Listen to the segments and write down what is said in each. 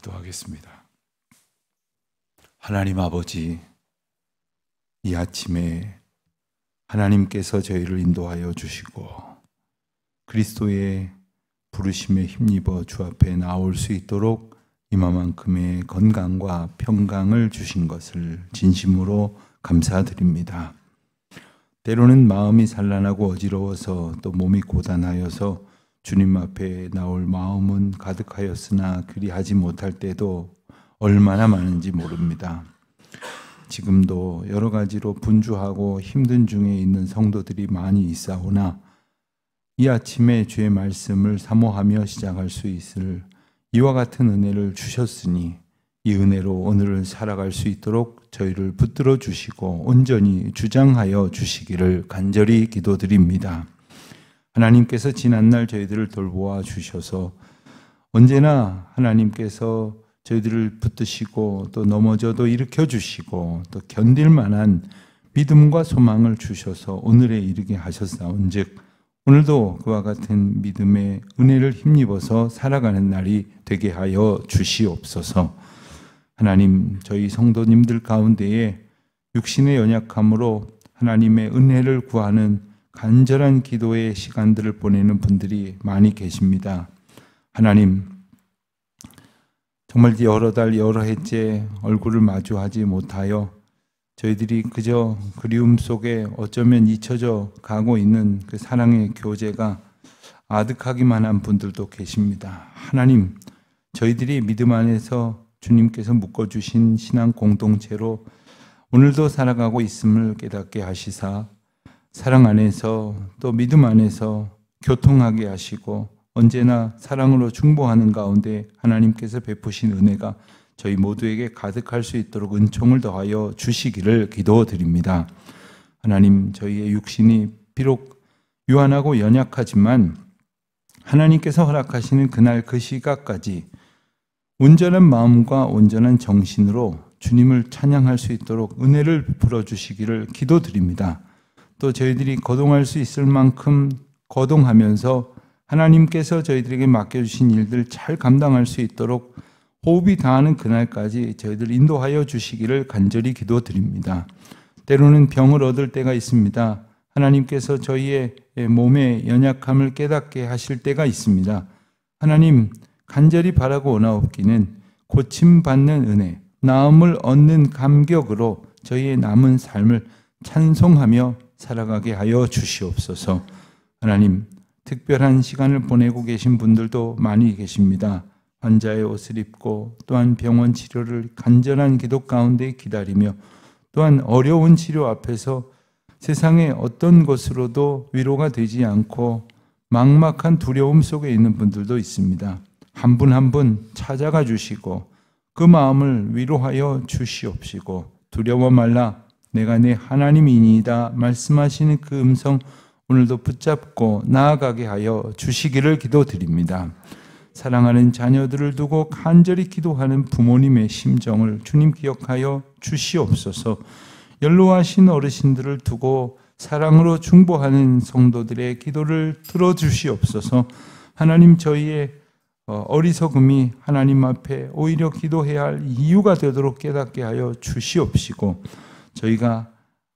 기도하겠습니다. 하나님 아버지, 이 아침에 하나님께서 저희를 인도하여 주시고 그리스도의 부르심에 힘입어 주 앞에 나올 수 있도록 이만큼의 건강과 평강을 주신 것을 진심으로 감사드립니다. 때로는 마음이 산란하고 어지러워서 또 몸이 고단하여서 주님 앞에 나올 마음은 가득하였으나 그리하지 못할 때도 얼마나 많은지 모릅니다. 지금도 여러 가지로 분주하고 힘든 중에 있는 성도들이 많이 있사오나 이 아침에 주의 말씀을 사모하며 시작할 수 있을 이와 같은 은혜를 주셨으니 이 은혜로 오늘을 살아갈 수 있도록 저희를 붙들어 주시고 온전히 주장하여 주시기를 간절히 기도드립니다. 하나님께서 지난날 저희들을 돌보아 주셔서 언제나 하나님께서 저희들을 붙드시고 또 넘어져도 일으켜 주시고 또 견딜 만한 믿음과 소망을 주셔서 오늘에 이르게 하셨사온즉 오늘도 그와 같은 믿음의 은혜를 힘입어서 살아가는 날이 되게 하여 주시옵소서. 하나님, 저희 성도님들 가운데에 육신의 연약함으로 하나님의 은혜를 구하는 간절한 기도의 시간들을 보내는 분들이 많이 계십니다. 하나님, 정말 여러 달 여러 해째 얼굴을 마주하지 못하여 저희들이 그저 그리움 속에 어쩌면 잊혀져 가고 있는 그 사랑의 교제가 아득하기만 한 분들도 계십니다. 하나님, 저희들이 믿음 안에서 주님께서 묶어주신 신앙 공동체로 오늘도 살아가고 있음을 깨닫게 하시사 사랑 안에서 또 믿음 안에서 교통하게 하시고 언제나 사랑으로 충보하는 가운데 하나님께서 베푸신 은혜가 저희 모두에게 가득할 수 있도록 은총을 더하여 주시기를 기도드립니다. 하나님, 저희의 육신이 비록 유한하고 연약하지만 하나님께서 허락하시는 그날 그 시각까지 온전한 마음과 온전한 정신으로 주님을 찬양할 수 있도록 은혜를 풀어주시기를 기도드립니다. 또 저희들이 거동할 수 있을 만큼 거동하면서 하나님께서 저희들에게 맡겨주신 일들 잘 감당할 수 있도록 호흡이 다하는 그날까지 저희들 인도하여 주시기를 간절히 기도드립니다. 때로는 병을 얻을 때가 있습니다. 하나님께서 저희의 몸의 연약함을 깨닫게 하실 때가 있습니다. 하나님, 간절히 바라고 원하옵기는 고침받는 은혜, 나음을 얻는 감격으로 저희의 남은 삶을 찬송하며 살아가게 하여 주시옵소서. 하나님, 특별한 시간을 보내고 계신 분들도 많이 계십니다. 환자의 옷을 입고 또한 병원 치료를 간절한 기도 가운데 기다리며 또한 어려운 치료 앞에서 세상의 어떤 것으로도 위로가 되지 않고 막막한 두려움 속에 있는 분들도 있습니다. 한 분 한 분 찾아가 주시고 그 마음을 위로하여 주시옵시고 두려워 말라 내가 내 하나님이니이다 말씀하시는 그 음성 오늘도 붙잡고 나아가게 하여 주시기를 기도드립니다. 사랑하는 자녀들을 두고 간절히 기도하는 부모님의 심정을 주님 기억하여 주시옵소서. 연로하신 어르신들을 두고 사랑으로 중보하는 성도들의 기도를 들어주시옵소서. 하나님, 저희의 어리석음이 하나님 앞에 오히려 기도해야 할 이유가 되도록 깨닫게 하여 주시옵시고 저희가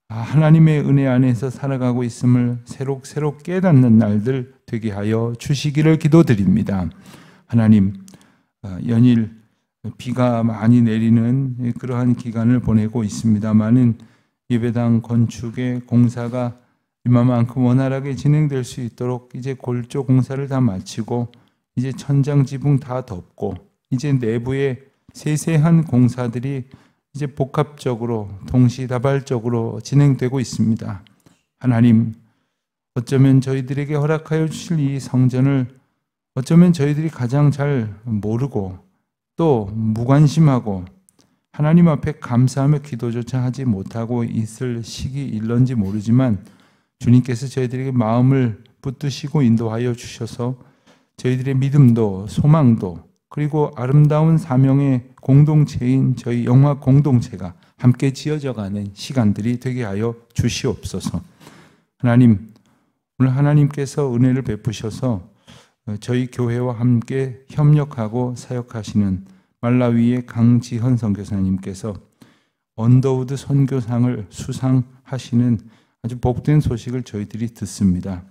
하나님의 은혜 안에서 살아가고 있음을 새록새록 깨닫는 날들 되게 하여 주시기를 기도드립니다. 하나님, 연일 비가 많이 내리는 그러한 기간을 보내고 있습니다마는 예배당 건축의 공사가 이만큼 원활하게 진행될 수 있도록 이제 골조 공사를 다 마치고 이제 천장 지붕 다 덮고 이제 내부의 세세한 공사들이 이제 복합적으로 동시다발적으로 진행되고 있습니다. 하나님, 어쩌면 저희들에게 허락하여 주실 이 성전을 어쩌면 저희들이 가장 잘 모르고 또 무관심하고 하나님 앞에 감사하며 기도조차 하지 못하고 있을 시기일런지 모르지만 주님께서 저희들에게 마음을 붙드시고 인도하여 주셔서 저희들의 믿음도 소망도 그리고 아름다운 사명의 공동체인 저희 영화 공동체가 함께 지어져가는 시간들이 되게 하여 주시옵소서. 하나님, 오늘 하나님께서 은혜를 베푸셔서 저희 교회와 함께 협력하고 사역하시는 말라위의 강지헌 선교사님께서 언더우드 선교상을 수상하시는 아주 복된 소식을 저희들이 듣습니다.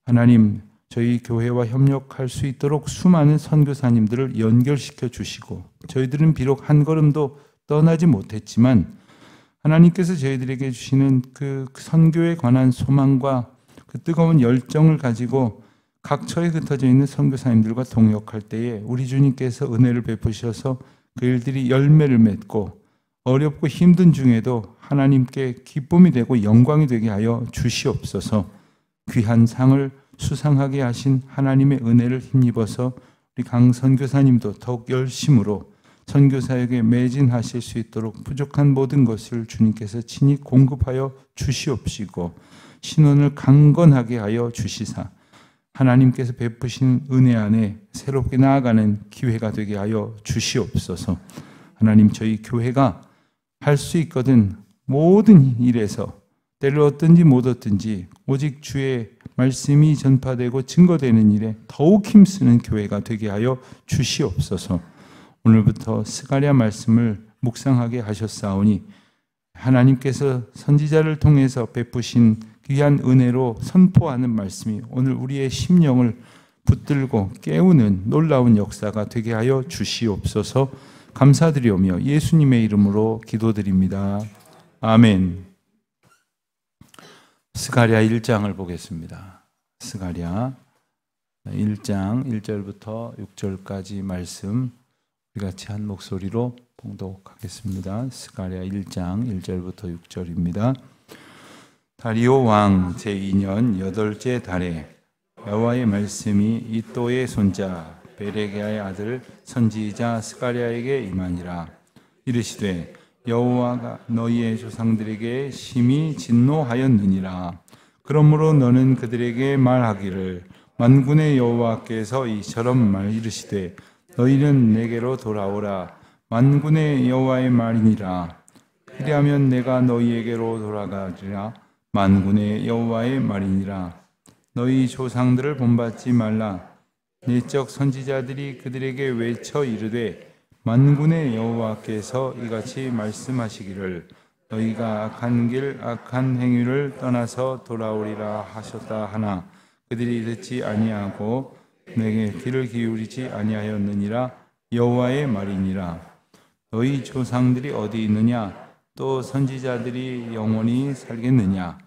하나님, 저희 교회와 협력할 수 있도록 수많은 선교사님들을 연결시켜 주시고, 저희들은 비록 한 걸음도 떠나지 못했지만 하나님께서 저희들에게 주시는 그 선교에 관한 소망과 그 뜨거운 열정을 가지고 각처에 흩어져 있는 선교사님들과 동역할 때에 우리 주님께서 은혜를 베푸셔서 그 일들이 열매를 맺고 어렵고 힘든 중에도 하나님께 기쁨이 되고 영광이 되게 하여 주시옵소서. 귀한 상을 수상하게 하신 하나님의 은혜를 힘입어서 우리 강 선교사님도 더욱 열심으로 선교사에게 매진하실 수 있도록 부족한 모든 것을 주님께서 친히 공급하여 주시옵시고 신원을 강건하게 하여 주시사 하나님께서 베푸신 은혜 안에 새롭게 나아가는 기회가 되게 하여 주시옵소서. 하나님, 저희 교회가 할 수 있거든 모든 일에서 때를 얻든지 못 얻든지 오직 주의 말씀이 전파되고 증거되는 일에 더욱 힘쓰는 교회가 되게 하여 주시옵소서. 오늘부터 스가랴 말씀을 묵상하게 하셨사오니 하나님께서 선지자를 통해서 베푸신 귀한 은혜로 선포하는 말씀이 오늘 우리의 심령을 붙들고 깨우는 놀라운 역사가 되게 하여 주시옵소서. 감사드리오며 예수님의 이름으로 기도드립니다. 아멘. 스가랴 1장을 보겠습니다. 스가랴 1장 1절부터 6절까지 말씀 우리 같이 한 목소리로 봉독하겠습니다. 스가랴 1장 1절부터 6절입니다. 다리오 왕 제2년 8째 달에 여호와의 말씀이 이또의 손자 베레기야의 아들 선지자 스가랴에게 임하니라. 이르시되 여호와가 너희의 조상들에게 심히 진노하였느니라. 그러므로 너는 그들에게 말하기를 만군의 여호와께서 이처럼 이르시되 너희는 내게로 돌아오라. 만군의 여호와의 말이니라. 그리하면 내가 너희에게로 돌아가리라. 만군의 여호와의 말이니라. 너희 조상들을 본받지 말라. 내적 선지자들이 그들에게 외쳐 이르되 만군의 여호와께서 이같이 말씀하시기를 너희가 악한 길 악한 행위를 떠나서 돌아오리라 하셨다 하나 그들이 듣지 아니하고 내게 귀를 기울이지 아니하였느니라. 여호와의 말이니라. 너희 조상들이 어디 있느냐? 또 선지자들이 영원히 살겠느냐?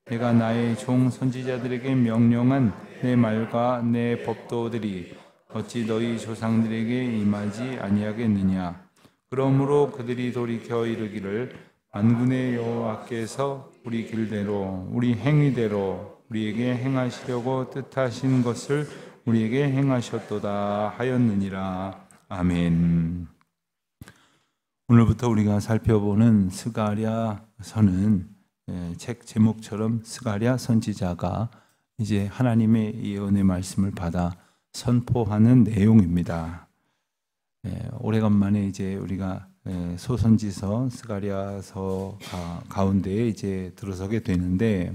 내가 나의 종 선지자들에게 명령한 내 말과 내 법도들이 어찌 너희 조상들에게 임하지 아니하겠느냐? 그러므로 그들이 돌이켜 이르기를 만군의 여호와께서 우리 길대로 우리 행위대로 우리에게 행하시려고 뜻하신 것을 우리에게 행하셨도다 하였느니라. 아멘. 오늘부터 우리가 살펴보는 스가랴서는 책 제목처럼 스가랴 선지자가 이제 하나님의 예언의 말씀을 받아 선포하는 내용입니다. 오래간만에 이제 우리가 소선지서 스가랴서 가운데에 이제 들어서게 되는데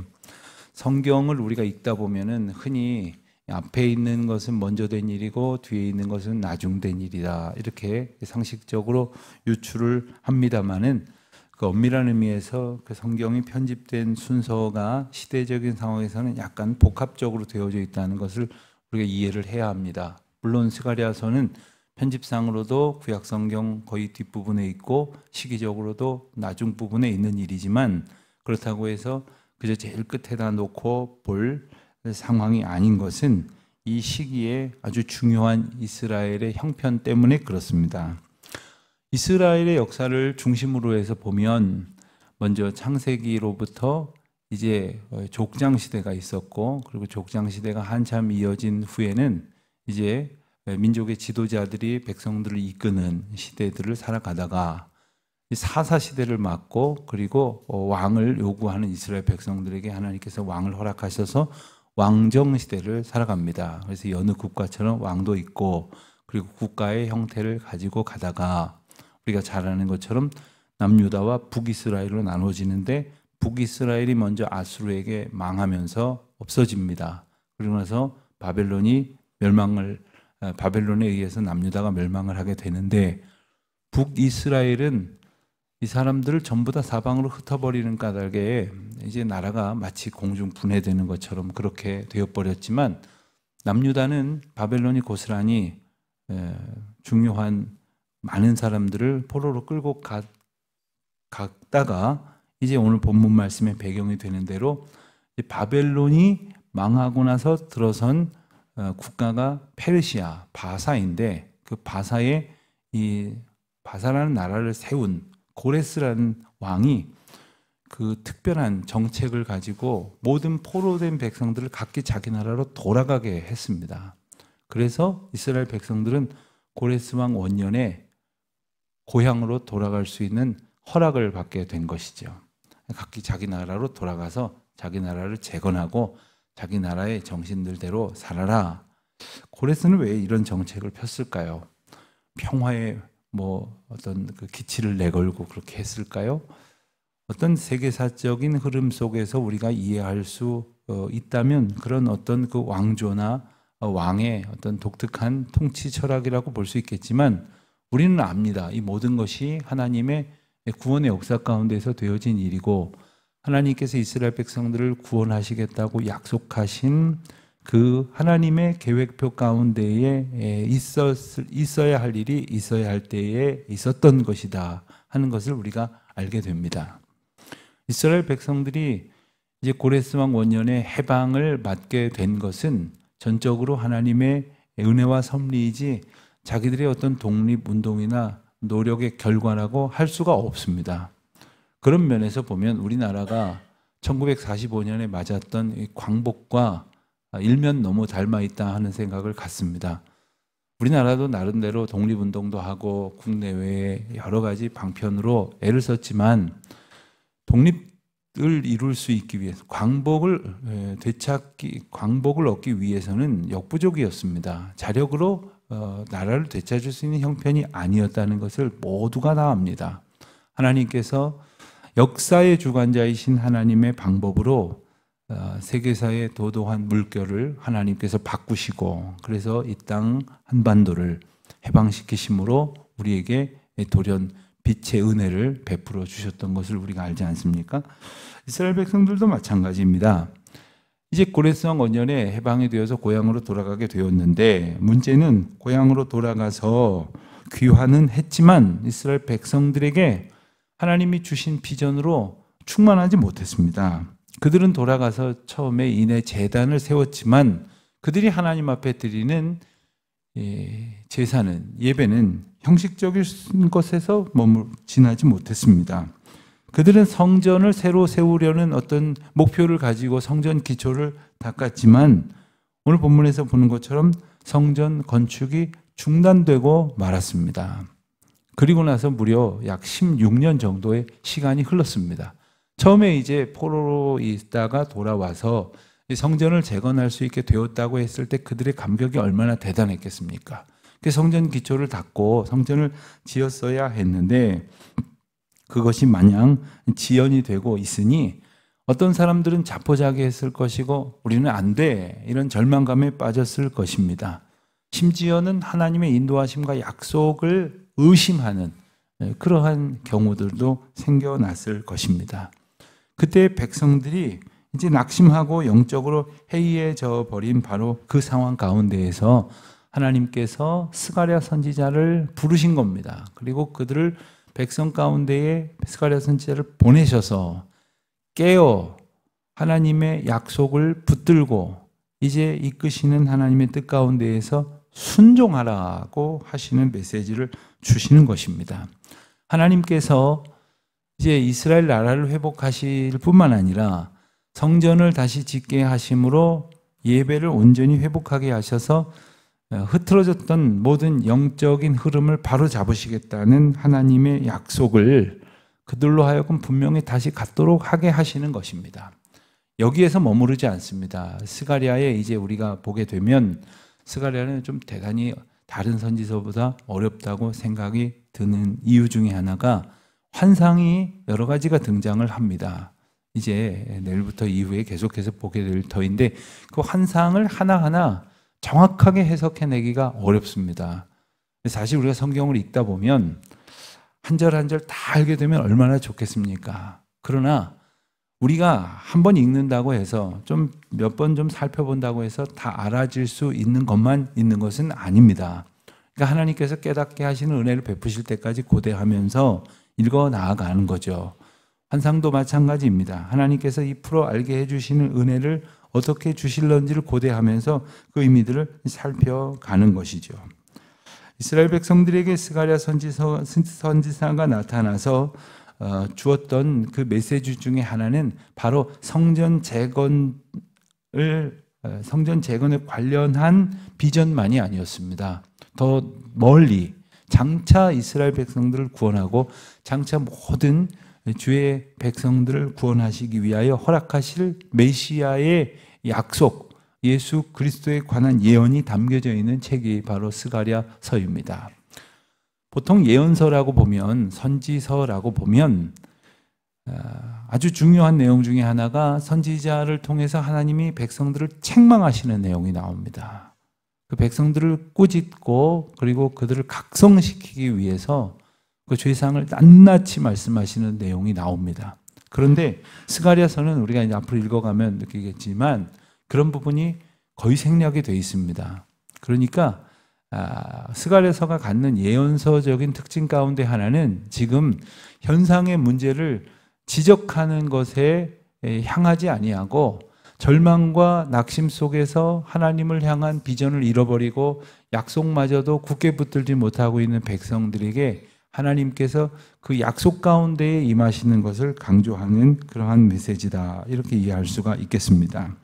성경을 우리가 읽다 보면은 흔히 앞에 있는 것은 먼저 된 일이고 뒤에 있는 것은 나중된 일이다 이렇게 상식적으로 유출을 합니다마는 그 엄밀한 의미에서 그 성경이 편집된 순서가 시대적인 상황에서는 약간 복합적으로 되어져 있다는 것을 우리가 이해를 해야 합니다. 물론 스가랴서는 편집상으로도 구약 성경 거의 뒷부분에 있고 시기적으로도 나중 부분에 있는 일이지만 그렇다고 해서 그저 제일 끝에다 놓고 볼 상황이 아닌 것은 이 시기에 아주 중요한 이스라엘의 형편 때문에 그렇습니다. 이스라엘의 역사를 중심으로 해서 보면 먼저 창세기로부터 이제 족장 시대가 있었고 그리고 족장 시대가 한참 이어진 후에는 이제 민족의 지도자들이 백성들을 이끄는 시대들을 살아가다가 사사 시대를 맞고 그리고 왕을 요구하는 이스라엘 백성들에게 하나님께서 왕을 허락하셔서 왕정 시대를 살아갑니다. 그래서 여느 국가처럼 왕도 있고 그리고 국가의 형태를 가지고 가다가 우리가 잘 아는 것처럼 남유다와 북이스라엘로 나눠지는데 북이스라엘이 먼저 아수르에게 망하면서 없어집니다. 그러고 나서 바벨론에 의해서 남유다가 멸망을 하게 되는데 북이스라엘은 이 사람들을 전부 다 사방으로 흩어버리는 까닭에 이제 나라가 마치 공중 분해되는 것처럼 그렇게 되어버렸지만, 남유다는 바벨론이 고스란히 중요한 많은 사람들을 포로로 끌고 갔다가 이제 오늘 본문 말씀의 배경이 되는 대로 바벨론이 망하고 나서 들어선 국가가 페르시아, 바사인데, 그 바사에 이 바사라는 나라를 세운 고레스라는 왕이 그 특별한 정책을 가지고 모든 포로된 백성들을 각기 자기 나라로 돌아가게 했습니다. 그래서 이스라엘 백성들은 고레스 왕 원년에 고향으로 돌아갈 수 있는 허락을 받게 된 것이죠. 각기 자기 나라로 돌아가서 자기 나라를 재건하고 자기 나라의 정신들대로 살아라. 고레스는 왜 이런 정책을 폈을까요? 평화의 어떤 그 기치를 내걸고 그렇게 했을까요? 어떤 세계사적인 흐름 속에서 우리가 이해할 수 있다면 그런 어떤 그 왕조나 왕의 어떤 독특한 통치 철학이라고 볼 수 있겠지만, 우리는 압니다. 이 모든 것이 하나님의 구원의 역사 가운데서 되어진 일이고, 하나님께서 이스라엘 백성들을 구원하시겠다고 약속하신 그 하나님의 계획표 가운데에 있어야 할 일이 있어야 할 때에 있었던 것이다 하는 것을 우리가 알게 됩니다. 이스라엘 백성들이 이제 고레스 왕 원년에 해방을 맞게 된 것은 전적으로 하나님의 은혜와 섭리이지 자기들의 어떤 독립운동이나 노력의 결과라고 할 수가 없습니다. 그런 면에서 보면 우리나라가 1945년에 맞았던 이 광복과 일면 너무 닮아 있다 하는 생각을 갖습니다. 우리나라도 나름대로 독립운동도 하고 국내외에 여러 가지 방편으로 애를 썼지만, 독립을 이룰 수 있기 위해서 광복을 얻기 위해서는 역부족이었습니다. 자력으로 나라를 되찾을 수 있는 형편이 아니었다는 것을 모두가 다 압니다. 하나님께서 역사의 주관자이신 하나님의 방법으로 세계사의 도도한 물결을 하나님께서 바꾸시고, 그래서 이 땅 한반도를 해방시키심으로 우리에게 돌연 빛의 은혜를 베풀어 주셨던 것을 우리가 알지 않습니까? 이스라엘 백성들도 마찬가지입니다. 이제 고레스 왕 원년에 해방이 되어서 고향으로 돌아가게 되었는데, 문제는 고향으로 돌아가서 귀환은 했지만 이스라엘 백성들에게 하나님이 주신 비전으로 충만하지 못했습니다. 그들은 돌아가서 처음에 이내 제단을 세웠지만 그들이 하나님 앞에 드리는 제사는, 예배는 형식적인 것에서 지나지 못했습니다. 그들은 성전을 새로 세우려는 어떤 목표를 가지고 성전 기초를 닦았지만, 오늘 본문에서 보는 것처럼 성전 건축이 중단되고 말았습니다. 그리고 나서 무려 약 16년 정도의 시간이 흘렀습니다. 처음에 이제 포로로 있다가 돌아와서 성전을 재건할 수 있게 되었다고 했을 때 그들의 감격이 얼마나 대단했겠습니까? 성전 기초를 닦고 성전을 지었어야 했는데, 그것이 마냥 지연이 되고 있으니 어떤 사람들은 자포자기했을 것이고 우리는 안 돼, 이런 절망감에 빠졌을 것입니다. 심지어는 하나님의 인도하심과 약속을 의심하는 그러한 경우들도 생겨났을 것입니다. 그때 백성들이 이제 낙심하고 영적으로 해이해져 버린 바로 그 상황 가운데에서 하나님께서 스가랴 선지자를 부르신 겁니다. 그리고 그들을 백성 가운데에 스가랴 선지자를 보내셔서 깨어 하나님의 약속을 붙들고 이제 이끄시는 하나님의 뜻 가운데에서 순종하라고 하시는 메시지를 주시는 것입니다. 하나님께서 이제 이스라엘 나라를 회복하실 뿐만 아니라 성전을 다시 짓게 하심으로 예배를 온전히 회복하게 하셔서 흐트러졌던 모든 영적인 흐름을 바로 잡으시겠다는 하나님의 약속을 그들로 하여금 분명히 다시 갖도록 하게 하시는 것입니다. 여기에서 머무르지 않습니다. 스가랴에 이제 우리가 보게 되면, 스가랴는 좀 대단히 다른 선지서보다 어렵다고 생각이 드는 이유 중에 하나가 환상이 여러 가지가 등장을 합니다. 이제 내일부터 이후에 계속해서 보게 될 터인데, 그 환상을 하나하나 정확하게 해석해내기가 어렵습니다. 사실 우리가 성경을 읽다 보면 한 절 한 절 다 알게 되면 얼마나 좋겠습니까? 그러나 우리가 한 번 읽는다고 해서 좀 몇 번 좀 살펴본다고 해서 다 알아질 수 있는 것만 있는 것은 아닙니다. 그러니까 하나님께서 깨닫게 하시는 은혜를 베푸실 때까지 고대하면서 읽어 나아가는 거죠. 환상도 마찬가지입니다. 하나님께서 이 풀어 알게 해주시는 은혜를 어떻게 주실런지를 고대하면서 그 의미들을 살펴가는 것이죠. 이스라엘 백성들에게 스가랴 선지사가 나타나서 주었던 그 메시지 중에 하나는 바로 성전 재건에 관련한 비전만이 아니었습니다. 더 멀리 장차 이스라엘 백성들을 구원하고 장차 모든 주의 백성들을 구원하시기 위하여 허락하실 메시아의 약속, 예수 그리스도에 관한 예언이 담겨져 있는 책이 바로 스가랴서입니다. 보통 예언서라고 보면, 선지서라고 보면 아주 중요한 내용 중에 하나가 선지자를 통해서 하나님이 백성들을 책망하시는 내용이 나옵니다. 그 백성들을 꾸짖고 그리고 그들을 각성시키기 위해서 그 죄상을 낱낱이 말씀하시는 내용이 나옵니다. 그런데 스가랴서는 우리가 이제 앞으로 읽어가면 느끼겠지만 그런 부분이 거의 생략이 되어 있습니다. 그러니까 스가랴서가 갖는 예언서적인 특징 가운데 하나는 지금 현상의 문제를 지적하는 것에 향하지 아니하고 절망과 낙심 속에서 하나님을 향한 비전을 잃어버리고 약속마저도 굳게 붙들지 못하고 있는 백성들에게 하나님께서 그 약속 가운데에 임하시는 것을 강조하는 그러한 메시지다, 이렇게 이해할 수가 있겠습니다.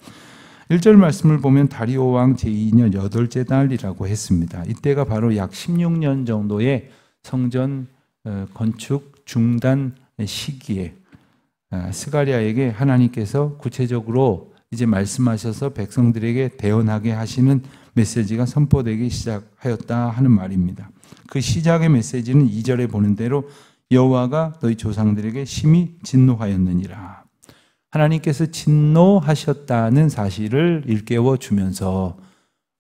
1절 말씀을 보면 다리오 왕 제2년 8째 달이라고 했습니다. 이때가 바로 약 16년 정도의 성전 건축 중단 시기에 스가랴에게 하나님께서 구체적으로 이제 말씀하셔서 백성들에게 대언하게 하시는 메시지가 선포되기 시작하였다 하는 말입니다. 그 시작의 메시지는 2절에 보는 대로 여호와가 너희 조상들에게 심히 진노하였느니라. 하나님께서 진노하셨다는 사실을 일깨워 주면서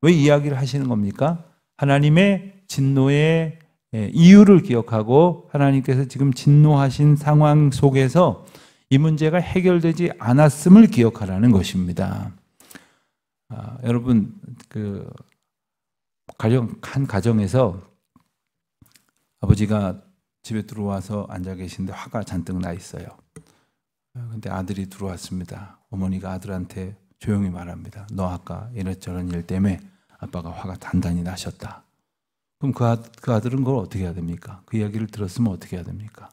왜 이야기를 하시는 겁니까? 하나님의 진노의 이유를 기억하고 하나님께서 지금 진노하신 상황 속에서 이 문제가 해결되지 않았음을 기억하라는 것입니다. 여러분, 한 가정에서 아버지가 집에 들어와서 앉아 계신데 화가 잔뜩 나 있어요. 근데 아들이 들어왔습니다. 어머니가 아들한테 조용히 말합니다. 너 아까 이런저런 일 때문에 아빠가 화가 단단히 나셨다. 그럼 그 아들은 그걸 어떻게 해야 됩니까? 그 이야기를 들었으면 어떻게 해야 됩니까?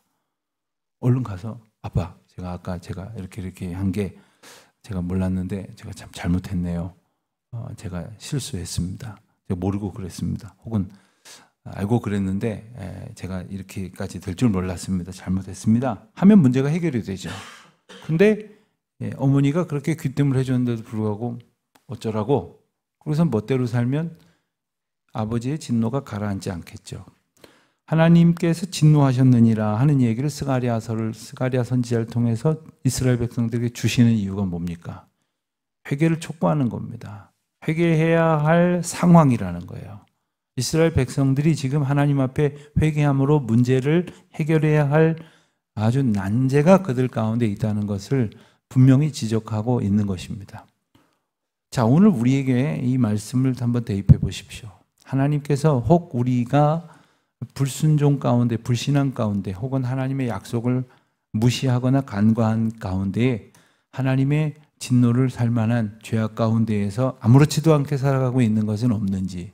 얼른 가서 아빠, 제가 이렇게 한 게 제가 몰랐는데 제가 참 잘못했네요. 제가 실수했습니다. 제가 모르고 그랬습니다. 혹은 알고 그랬는데 제가 이렇게까지 될 줄 몰랐습니다. 잘못했습니다. 하면 문제가 해결이 되죠. 근데 어머니가 그렇게 귀뜸을 해줬는데도 불구하고 어쩌라고? 그래서 멋대로 살면 아버지의 진노가 가라앉지 않겠죠. 하나님께서 진노하셨느니라 하는 얘기를 스가랴 선지자를 통해서 이스라엘 백성들에게 주시는 이유가 뭡니까? 회개를 촉구하는 겁니다. 회개해야 할 상황이라는 거예요. 이스라엘 백성들이 지금 하나님 앞에 회개함으로 문제를 해결해야 할 아주 난제가 그들 가운데 있다는 것을 분명히 지적하고 있는 것입니다. 자, 오늘 우리에게 이 말씀을 한번 대입해 보십시오. 하나님께서 혹 우리가 불순종 가운데, 불신앙 가운데, 혹은 하나님의 약속을 무시하거나 간과한 가운데 하나님의 진노를 살 만한 죄악 가운데에서 아무렇지도 않게 살아가고 있는 것은 없는지,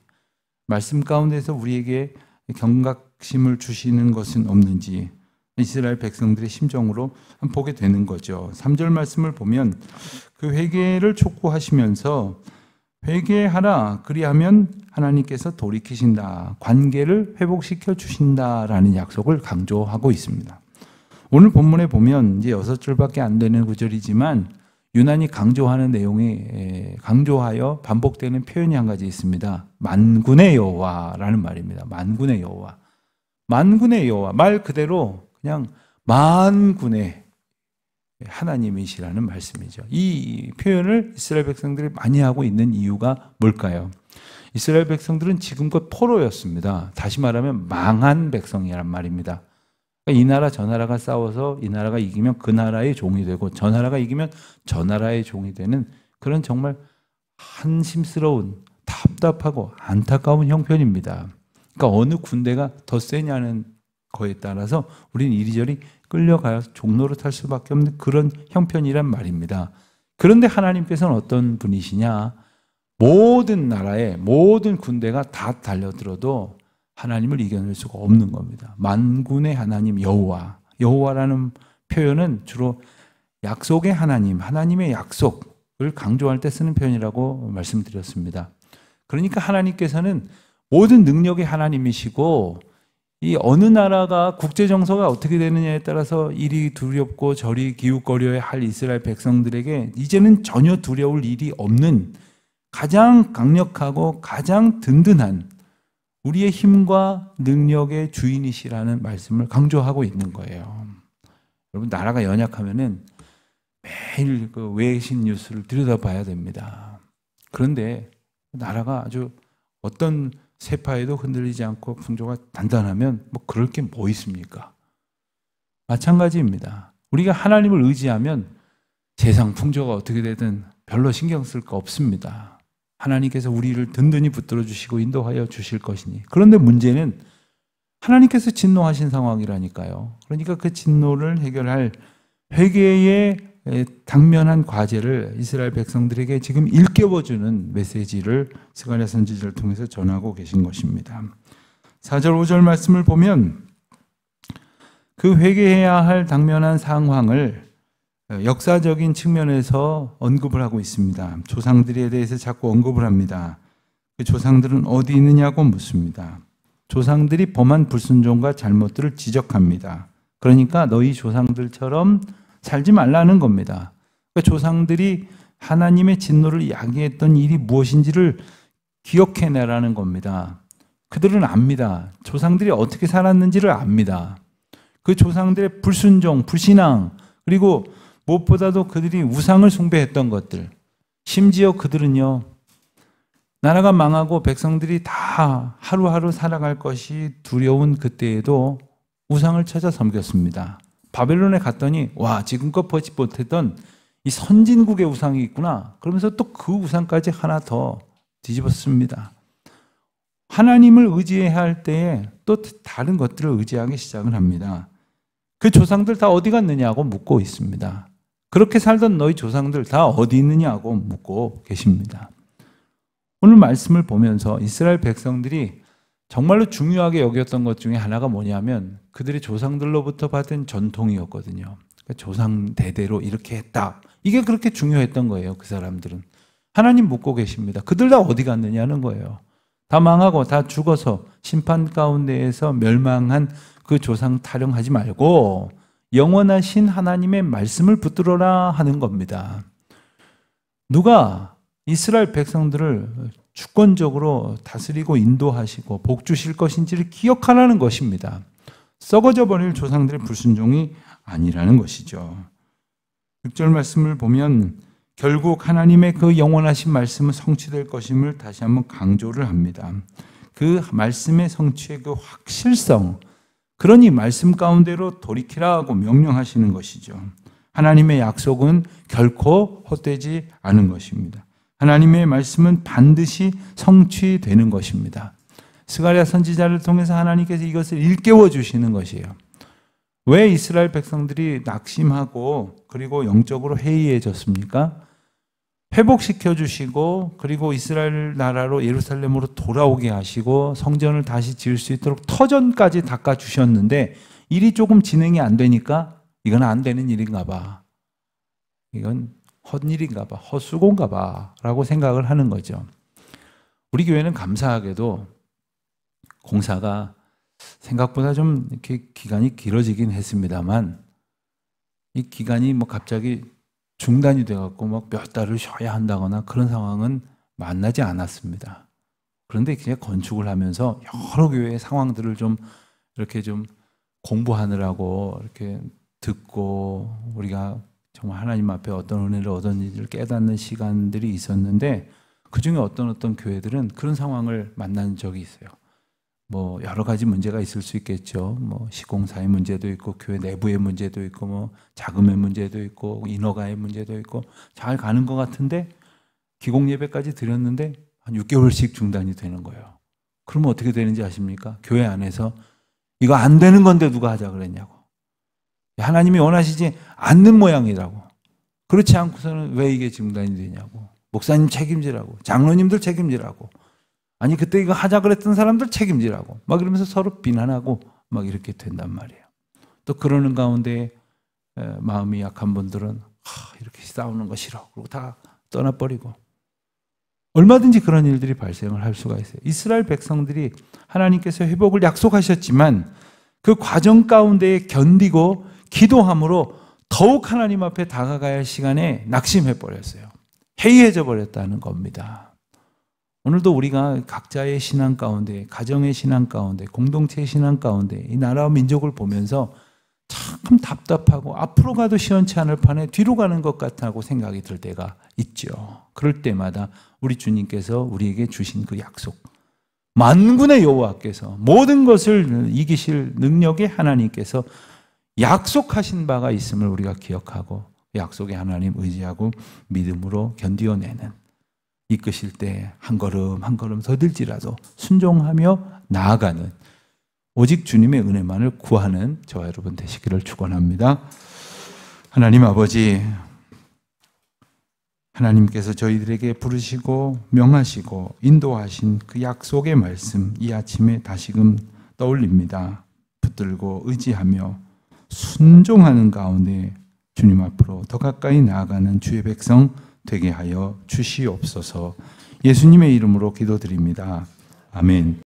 말씀 가운데서 우리에게 경각심을 주시는 것은 없는지 이스라엘 백성들의 심정으로 보게 되는 거죠. 3절 말씀을 보면 그 회개를 촉구하시면서 회개하라, 그리하면 하나님께서 돌이키신다, 관계를 회복시켜 주신다라는 약속을 강조하고 있습니다. 오늘 본문에 보면 이제 6줄밖에 안 되는 구절이지만 유난히 강조하는 내용이 강조하여 반복되는 표현이 한 가지 있습니다. 만군의 여호와라는 말입니다. 만군의 여호와. 만군의 여호와, 말 그대로 그냥 만군의 하나님이시라는 말씀이죠. 이 표현을 이스라엘 백성들이 많이 하고 있는 이유가 뭘까요? 이스라엘 백성들은 지금껏 포로였습니다. 다시 말하면 망한 백성이란 말입니다. 이 나라 저 나라가 싸워서 이 나라가 이기면 그 나라의 종이 되고 저 나라가 이기면 저 나라의 종이 되는 그런 정말 한심스러운 답답하고 안타까운 형편입니다. 그러니까 어느 군대가 더 세냐는 거에 따라서 우리는 이리저리 끌려가서 종로를 탈 수밖에 없는 그런 형편이란 말입니다. 그런데 하나님께서는 어떤 분이시냐? 모든 나라의 모든 군대가 다 달려들어도 하나님을 이겨낼 수가 없는 겁니다. 만군의 하나님 여호와. 여호와라는 표현은 주로 약속의 하나님, 하나님의 약속을 강조할 때 쓰는 표현이라고 말씀드렸습니다. 그러니까 하나님께서는 모든 능력의 하나님이시고 이 어느 나라가 국제 정서가 어떻게 되느냐에 따라서 이리 두렵고 저리 기웃거려야 할 이스라엘 백성들에게 이제는 전혀 두려울 일이 없는 가장 강력하고 가장 든든한 우리의 힘과 능력의 주인이시라는 말씀을 강조하고 있는 거예요. 여러분 나라가 연약하면은 매일 그 외신 뉴스를 들여다봐야 됩니다. 그런데 나라가 아주 어떤 세파에도 흔들리지 않고 풍조가 단단하면 뭐 그럴 게 뭐 있습니까? 마찬가지입니다. 우리가 하나님을 의지하면 세상 풍조가 어떻게 되든 별로 신경 쓸 거 없습니다. 하나님께서 우리를 든든히 붙들어 주시고 인도하여 주실 것이니. 그런데 문제는 하나님께서 진노하신 상황이라니까요. 그러니까 그 진노를 해결할 회개의 당면한 과제를 이스라엘 백성들에게 지금 일깨워주는 메시지를 스가랴 선지자를 통해서 전하고 계신 것입니다. 4절 5절 말씀을 보면 그 회개해야 할 당면한 상황을 역사적인 측면에서 언급을 하고 있습니다. 조상들에 대해서 자꾸 언급을 합니다. 그 조상들은 어디 있느냐고 묻습니다. 조상들이 범한 불순종과 잘못들을 지적합니다. 그러니까 너희 조상들처럼 살지 말라는 겁니다. 그러니까 조상들이 하나님의 진노를 야기했던 일이 무엇인지를 기억해내라는 겁니다. 그들은 압니다. 조상들이 어떻게 살았는지를 압니다. 그 조상들의 불순종, 불신앙, 그리고 무엇보다도 그들이 우상을 숭배했던 것들. 심지어 그들은요, 나라가 망하고 백성들이 다 하루하루 살아갈 것이 두려운 그때에도 우상을 찾아 섬겼습니다. 바벨론에 갔더니 와 지금껏 보지 못했던 이 선진국의 우상이 있구나. 그러면서 또 그 우상까지 하나 더 뒤집었습니다. 하나님을 의지해야 할 때에 또 다른 것들을 의지하기 시작을 합니다. 그 조상들 다 어디 갔느냐고 묻고 있습니다. 그렇게 살던 너희 조상들 다 어디 있느냐고 묻고 계십니다. 오늘 말씀을 보면서 이스라엘 백성들이 정말로 중요하게 여겼던 것 중에 하나가 뭐냐면 그들의 조상들로부터 받은 전통이었거든요. 그러니까 조상 대대로 이렇게 했다. 이게 그렇게 중요했던 거예요. 그 사람들은. 하나님 묻고 계십니다. 그들 다 어디 갔느냐는 거예요. 다 망하고 다 죽어서 심판 가운데에서 멸망한 그 조상 타령하지 말고 영원하신 하나님의 말씀을 붙들어라 하는 겁니다. 누가 이스라엘 백성들을 주권적으로 다스리고 인도하시고 복 주실 것인지를 기억하라는 것입니다. 썩어져 버릴 조상들의 불순종이 아니라는 것이죠. 6절 말씀을 보면 결국 하나님의 그 영원하신 말씀은 성취될 것임을 다시 한번 강조를 합니다. 그 말씀의 성취의 그 확실성, 그러니 말씀 가운데로 돌이키라 하고 명령하시는 것이죠. 하나님의 약속은 결코 헛되지 않은 것입니다. 하나님의 말씀은 반드시 성취되는 것입니다. 스가랴 선지자를 통해서 하나님께서 이것을 일깨워 주시는 것이에요. 왜 이스라엘 백성들이 낙심하고 그리고 영적으로 해이해졌습니까? 회복시켜 주시고 그리고 이스라엘 나라로 예루살렘으로 돌아오게 하시고 성전을 다시 지을 수 있도록 터전까지 닦아 주셨는데 일이 조금 진행이 안 되니까 이건 안 되는 일인가 봐. 이건 헛일인가 봐. 헛수고인가 봐. 라고 생각을 하는 거죠. 우리 교회는 감사하게도 공사가 생각보다 좀 이렇게 기간이 길어지긴 했습니다만 이 기간이 뭐 갑자기 중단이 돼갖고 막 몇 달을 쉬어야 한다거나 그런 상황은 만나지 않았습니다. 그런데 그냥 건축을 하면서 여러 교회의 상황들을 좀 이렇게 좀 공부하느라고 이렇게 듣고 우리가 정말 하나님 앞에 어떤 은혜를 얻었는지를 깨닫는 시간들이 있었는데 그중에 어떤 교회들은 그런 상황을 만난 적이 있어요. 뭐 여러 가지 문제가 있을 수 있겠죠. 뭐 시공사의 문제도 있고 교회 내부의 문제도 있고 뭐 자금의 문제도 있고 인허가의 문제도 있고 잘 가는 것 같은데 기공 예배까지 드렸는데 한 6개월씩 중단이 되는 거예요. 그러면 어떻게 되는지 아십니까? 교회 안에서 이거 안 되는 건데 누가 하자 그랬냐고. 하나님이 원하시지 않는 모양이라고. 그렇지 않고서는 왜 이게 중단이 되냐고. 목사님 책임지라고. 장로님들 책임지라고. 아니 그때 이거 하자 그랬던 사람들 책임지라고. 막 이러면서 서로 비난하고 막 이렇게 된단 말이에요. 또 그러는 가운데 마음이 약한 분들은 이렇게 싸우는 거 싫어. 그리고 다 떠나버리고. 얼마든지 그런 일들이 발생을 할 수가 있어요. 이스라엘 백성들이 하나님께서 회복을 약속하셨지만 그 과정 가운데 견디고 기도함으로 더욱 하나님 앞에 다가가야 할 시간에 낙심해 버렸어요. 해이해져 버렸다는 겁니다. 오늘도 우리가 각자의 신앙 가운데, 가정의 신앙 가운데, 공동체의 신앙 가운데 이 나라와 민족을 보면서 참 답답하고 앞으로 가도 시원치 않을 판에 뒤로 가는 것 같다고 생각이 들 때가 있죠. 그럴 때마다 우리 주님께서 우리에게 주신 그 약속, 만군의 여호와께서 모든 것을 이기실 능력의 하나님께서 약속하신 바가 있음을 우리가 기억하고 약속의 하나님 의지하고 믿음으로 견디어내는, 이끄실 때 한 걸음 한 걸음 더딜지라도 순종하며 나아가는 오직 주님의 은혜만을 구하는 저와 여러분 되시기를 축원합니다. 하나님 아버지, 하나님께서 저희들에게 부르시고 명하시고 인도하신 그 약속의 말씀 이 아침에 다시금 떠올립니다. 붙들고 의지하며 순종하는 가운데 주님 앞으로 더 가까이 나아가는 주의 백성 되게 하여 주시옵소서. 예수님의 이름으로 기도드립니다. 아멘.